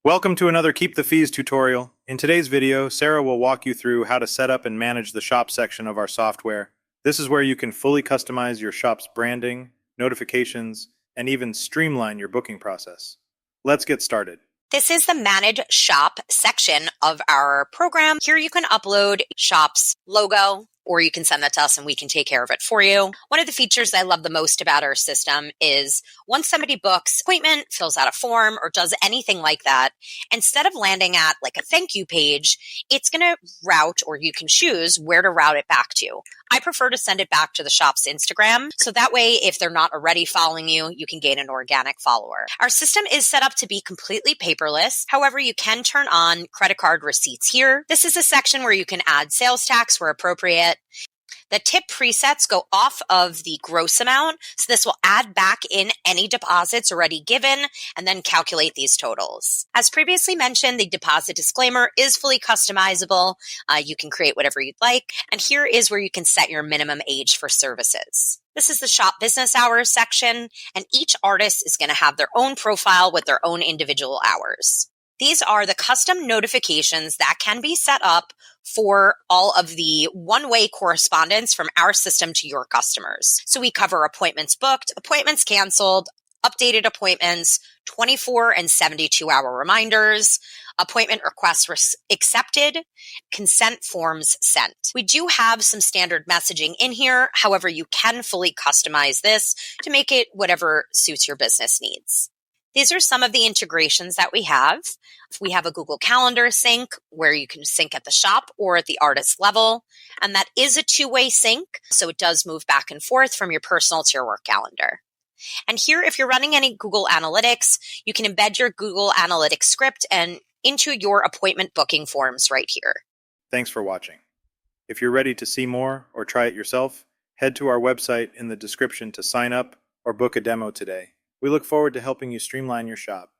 Welcome to another Keep the Fees tutorial. In today's video, Sarah will walk you through how to set up and manage the shop section of our software. This is where you can fully customize your shop's branding, notifications, and even streamline your booking process. Let's get started. This is the Manage Shop section of our program. Here you can upload shop's logo, or you can send that to us and we can take care of it for you. One of the features I love the most about our system is once somebody books an appointment, fills out a form, or does anything like that, instead of landing at like a thank you page, it's going to route, or you can choose where to route it back to. I prefer to send it back to the shop's Instagram. So that way, if they're not already following you, you can gain an organic follower. Our system is set up to be completely paperless. However, you can turn on credit card receipts here. This is a section where you can add sales tax where appropriate. The tip presets go off of the gross amount, so this will add back in any deposits already given and then calculate these totals. As previously mentioned, the deposit disclaimer is fully customizable. You can create whatever you'd like, and here is where you can set your minimum age for services. This is the shop business hours section, and each artist is going to have their own profile with their own individual hours. These are the custom notifications that can be set up for all of the one-way correspondence from our system to your customers. So we cover appointments booked, appointments canceled, updated appointments, 24 and 72-hour reminders, appointment requests accepted, consent forms sent. We do have some standard messaging in here. However, you can fully customize this to make it whatever suits your business needs. These are some of the integrations that we have. We have a Google Calendar sync where you can sync at the shop or at the artist level. And that is a two-way sync. So it does move back and forth from your personal to your work calendar. And here, if you're running any Google Analytics, you can embed your Google Analytics script and into your appointment booking forms right here. Thanks for watching. If you're ready to see more or try it yourself, head to our website in the description to sign up or book a demo today. We look forward to helping you streamline your shop.